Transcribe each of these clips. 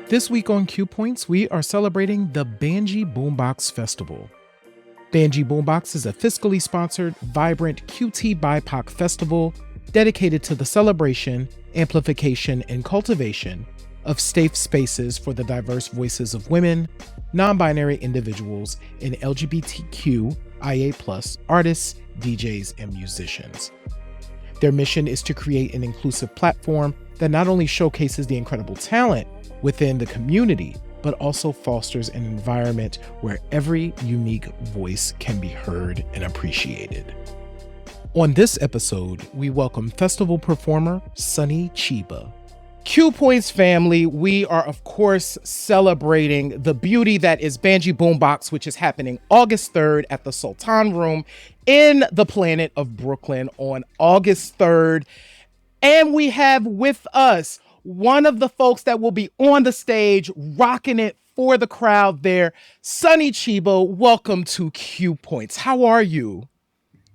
This week on Q Points, we are celebrating the Banjee Boombox Festival. Banjee Boombox is a fiscally sponsored, vibrant QT BIPOC festival dedicated to the celebration, amplification, and cultivation of safe spaces for the diverse voices of women, non-binary individuals, and LGBTQIA+ artists, DJs, and musicians. Their mission is to create an inclusive platform that not only showcases the incredible talent within the community, but also fosters an environment where every unique voice can be heard and appreciated. On this episode, we welcome festival performer Sunny Cheeba. Q Points family, we are of course celebrating the beauty that is Banjee Boombox, which is happening August 3rd at the Sultan Room in the Planet of Brooklyn on August 3rd. And we have with us one of the folks that will be on the stage rocking it for the crowd there, Sunny Cheeba. Welcome to Q Points. How are you?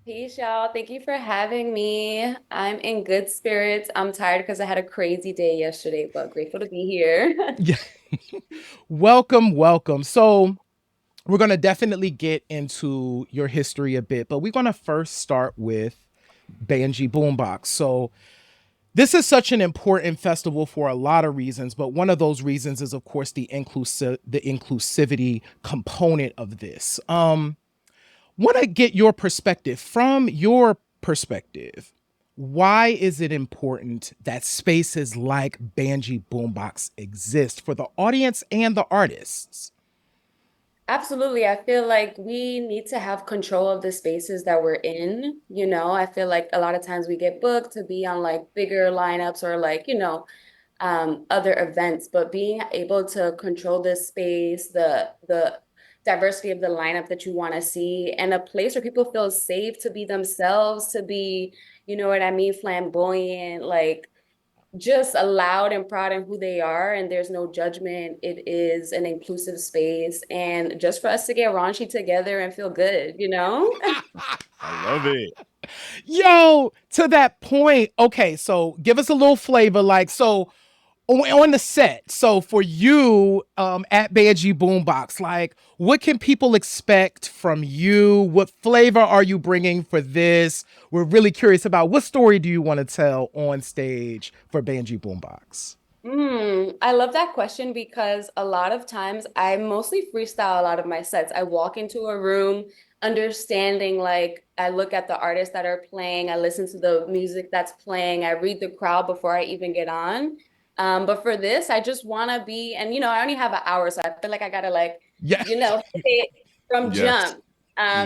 Peace, y'all. Thank you for having me. I'm in good spirits. I'm tired because I had a crazy day yesterday, but grateful to be here. Yeah. Welcome, welcome. So, we're going to definitely get into your history a bit, but we're going to first start with Banjee Boombox. So, this is such an important festival for a lot of reasons, but one of those reasons is, of course, the inclusivity component of this. Want to get your perspective. From your perspective, why is it important that spaces like Banjee Boombox exist for the audience and the artists? Absolutely. I feel like we need to have control of the spaces that we're in. I feel like a lot of times we get booked to be on like bigger lineups or like, other events, but being able to control this space, the diversity of the lineup that you want to see, and a place where people feel safe to be themselves, to be, you know what I mean, flamboyant, like just loud and proud in who they are, and there's no judgment. It is an inclusive space, and just for us to get raunchy together and feel good. I love it. Yo, to that point, okay, so give us a little flavor. Like, so on the set, so for you at Banjee Boombox, like what can people expect from you? What flavor are you bringing for this? We're really curious about what story do you want to tell on stage for Banjee Boombox? I love that question because a lot of times I mostly freestyle a lot of my sets. I walk into a room understanding, like, I look at the artists that are playing, I listen to the music that's playing, I read the crowd before I even get on. But for this, I just want to be, and I only have an hour, so I feel like I gotta like, Yeah. hit it from Yes. jump.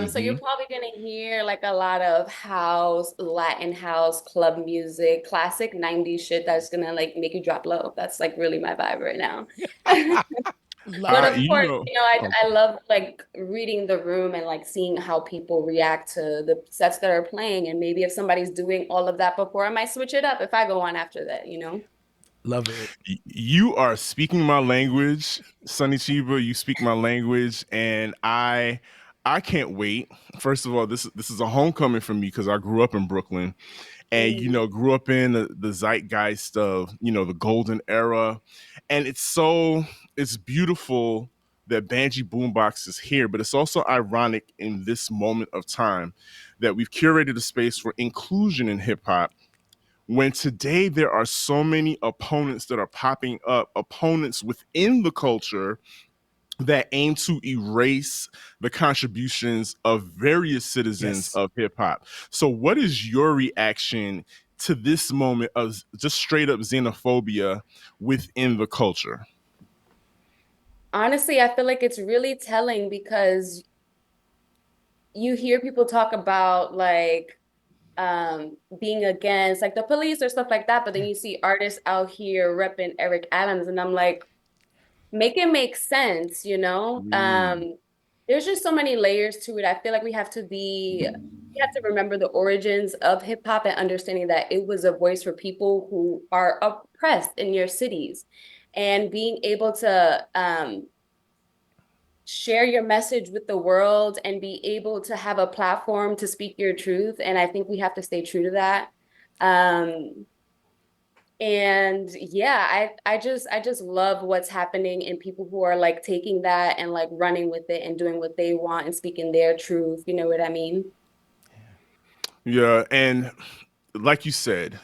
So Hmm. you're probably gonna hear like a lot of house, Latin house, club music, classic 90s shit that's gonna like make you drop low. That's like really my vibe right now. But Love of it. You course, know, I love like reading the room and like seeing how people react to the sets that are playing. And maybe if somebody's doing all of that before, I might switch it up if I go on after that. Love it. you are speaking my language, Sunny Chiba. You speak my language, and I can't wait. First of all, this is a homecoming for me because I grew up in Brooklyn, and Mm. grew up in the zeitgeist of the golden era, and it's beautiful that Banjee Boombox is here, but it's also ironic in this moment of time that we've curated a space for inclusion in hip hop when today there are so many opponents that are popping up, opponents within the culture that aim to erase the contributions of various citizens Yes. of hip hop. So, what is your reaction to this moment of just straight up xenophobia within the culture? Honestly, I feel like it's really telling because you hear people talk about like being against like the police or stuff like that, but then Yeah. you see artists out here repping Eric Adams, and I'm like, make it make sense. Mm. There's just so many layers to it. I feel like we have to remember the origins of hip hop and understanding that it was a voice for people who are oppressed in your cities, and being able to share your message with the world and be able to have a platform to speak your truth. And I think we have to stay true to that. Um, And yeah, I just love what's happening in people who are like taking that and like running with it and doing what they want and speaking their truth. You know what I mean? Yeah, and like you said,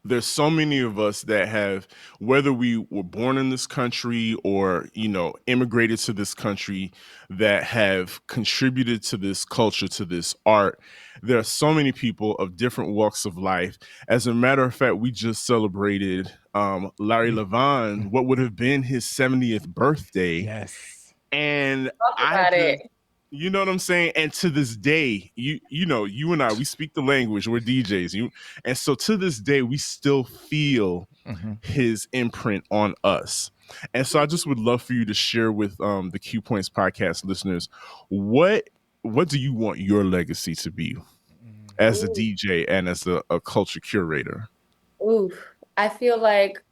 there's so many of us that have, whether we were born in this country or immigrated to this country, that have contributed to this culture, to this art. There are so many people of different walks of life. As a matter of fact, we just celebrated Larry We, Levan, what would have been his 70th birthday. yes. And Talk I about it. just, you know what I'm saying? And to this day, you and I, we speak the language, we're DJs. And so to this day, we still feel Mhm. his imprint on us. And so I just would love for you to share with the Q Points podcast listeners, what do you want your legacy to be as a Ooh, DJ and as a culture curator? ooh. I feel like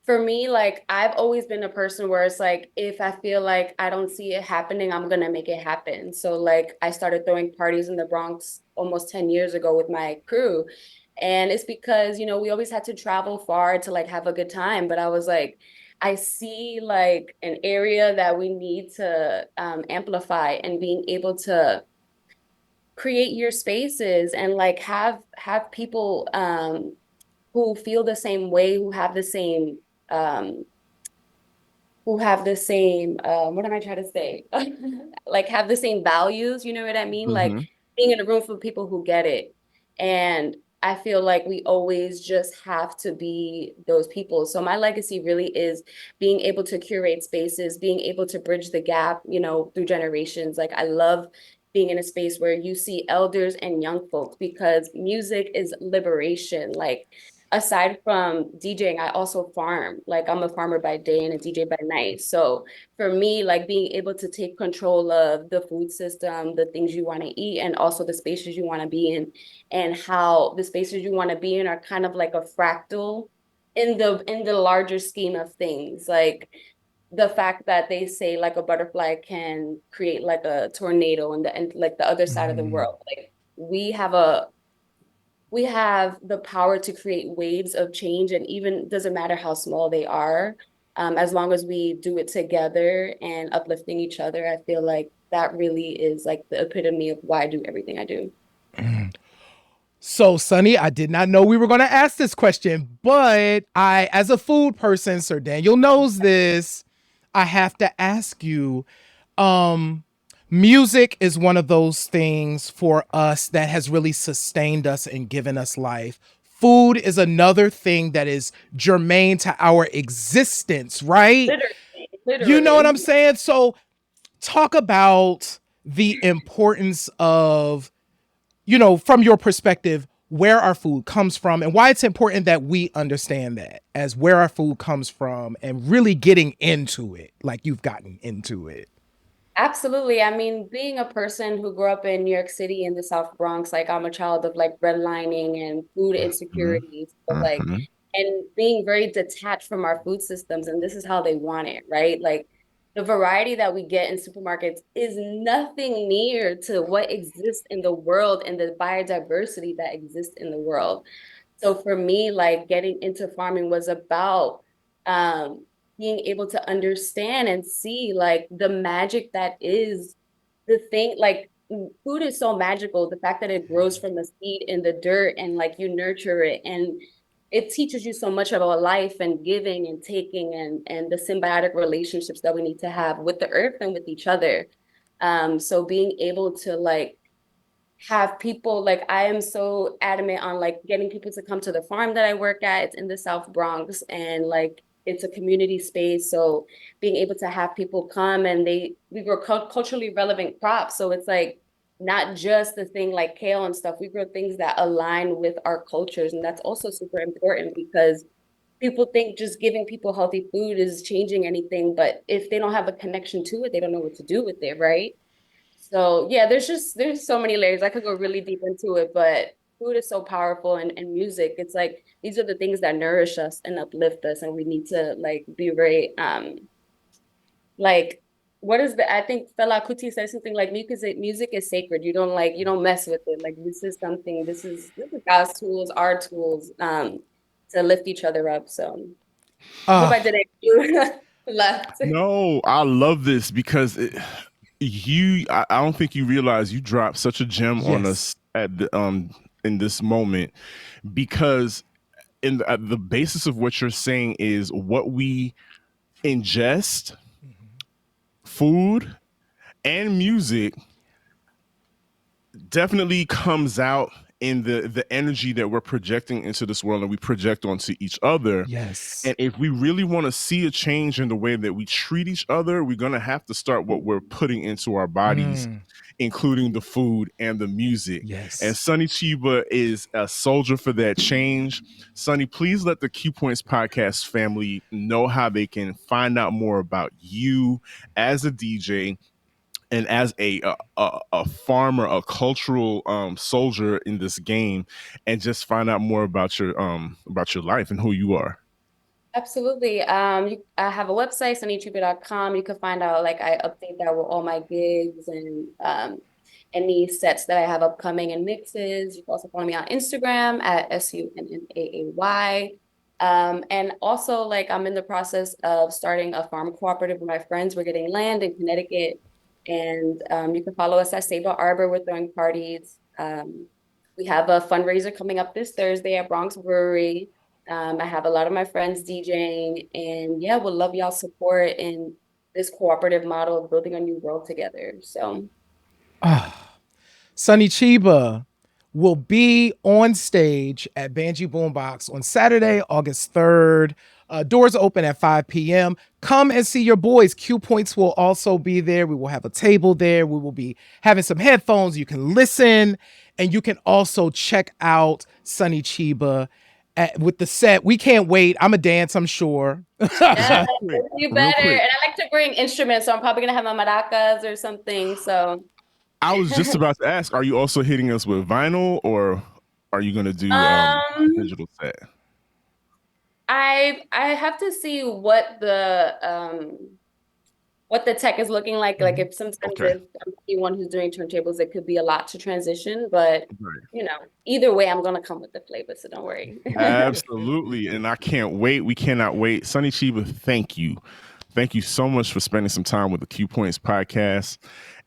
for me, like I've always been a person where it's like if I feel like I don't see it happening, I'm gonna make it happen. So like I started throwing parties in the Bronx almost 10 years ago with my crew. And it's because, we always had to travel far to like have a good time. But I was like, I see like an area that we need to amplify and being able to create your spaces and like have people who feel the same way, um what am I trying to say? Like have the same values, you know what I mean? Like Mm-hmm. being in a room full of people who get it. And I feel like we always just have to be those people. So my legacy really is being able to curate spaces, being able to bridge the gap, through generations. Like I love being in a space where you see elders and young folks because music is liberation. Like aside from DJing, I also farm. Like I'm a farmer by day and a DJ by night. So for me, like being able to take control of the food system, the things you want to eat, and also the spaces you want to be in, and how the spaces you want to be in are kind of like a fractal in the larger scheme of things. Like the fact that they say like a butterfly can create like a tornado and like the other side of the Mm. world. Like we have the power to create waves of change, and even doesn't matter how small they are, as long as we do it together and uplifting each other. I feel like that really is like the epitome of why I do everything I do. So, Sonny, I did not know we were going to ask this question, but I, as a food person, Sir Daniel knows this. I have to ask you. Um, Music is one of those things for us that has really sustained us and given us life. Food is another thing that is germane to our existence, right? Literally, You know what I'm literally. saying? So, talk about the importance of, from your perspective, where our food comes from and why it's important that we understand that as where our food comes from and really getting into it like you've gotten into it. Absolutely. I mean, being a person who grew up in New York City in the South Bronx, like I'm a child of like redlining and food Mm-hmm. insecurity. So like, Mm-hmm. and being very detached from our food systems, and this is how they want it, right? Like the variety that we get in supermarkets is nothing near to what exists in the world and the biodiversity that exists in the world. So for me, like getting into farming was about um being able to understand and see like the magic that is the thing. Like food is so magical. The fact that it grows from the seed in the dirt and like you nurture it, and it teaches you so much about life and giving and taking and the symbiotic relationships that we need to have with the earth and with each other. So being able to like have people, like I am so adamant on like getting people to come to the farm that I work at. It's in the South Bronx, and like it's a community space. So being able to have people come and we grow culturally relevant crops. So it's like not just the thing like kale and stuff. We grow things that align with our cultures. And that's also super important because people think just giving people healthy food is changing anything. But if they don't have a connection to it, they don't know what to do with it, right? So yeah, there's so many layers. I could go really deep into it, but food is so powerful, and music. It's like these are the things that nourish us and uplift us, and we need to like be very like what is the I think Fela Kuti said something like music is sacred. You don't mess with it. Like this is something, this is God's tools, our tools, to lift each other up. So I hope I didn't left. No, I love this because I don't think you realize you dropped such a gem on us at the in this moment, because in the basis of what you're saying is what we ingest, food and music, definitely comes out in the energy that we're projecting into this world and we project onto each other. Yes. And if we really want to see a change in the way that we treat each other, we're going to have to start what we're putting into our bodies, including the food and the music. Yes. And Sonny Cheeba is a soldier for that change. Sonny, please let the Q Points podcast family know how they can find out more about you as a DJ and as a farmer, a cultural soldier in this game, and just find out more about your life and who you are. Absolutely. I have a website, sunnycheeba.com. You can find out, like, I update that with all my gigs and any sets that I have upcoming and mixes. You can also follow me on Instagram at SUNNAAY. And also, like, I'm in the process of starting a farm cooperative with my friends. We're getting land in Connecticut. And you can follow us at Sable Arbor. We're throwing parties. We have a fundraiser coming up this Thursday at Bronx Brewery. I have a lot of my friends DJing, and yeah, would love y'all support in this cooperative model of building a new world together. So, Sonny Cheeba will be on stage at Banjee Boombox on Saturday, August 3rd. Doors open at 5 p.m. Come and see your boys. Q Points will also be there. We will have a table there. We will be having some headphones. You can listen, and you can also check out Sonny Cheeba with the set. We can't wait. I'm a dance, I'm sure. Yeah, you better. And I like to bring instruments, so I'm probably gonna have my maracas or something. So I was just about to ask, are you also hitting us with vinyl, or are you gonna do digital set? I have to see what the tech is looking like. Like, if sometimes if I'm the one who's doing turntables, it could be a lot to transition. But you know, either way, I'm gonna come with the flavor, so don't worry. Absolutely, and I can't wait. We cannot wait. Sonny Cheeba, thank you. Thank you so much for spending some time with the Q Points podcast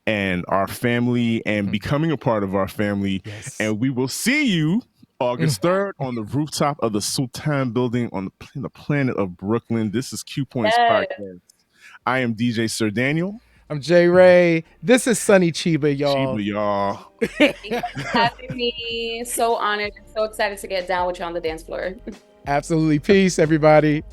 and our family and becoming a part of our family. Yes. And we will see you August 3rd on the rooftop of the Sultan building on the planet of Brooklyn. This is Q Points podcast. I am DJ Sir Daniel. I'm J Ray. This is Sonny Cheeba, y'all. Cheeba, y'all. Thank you for having me. So honored. So excited to get down with you on the dance floor. Absolutely. Peace, everybody.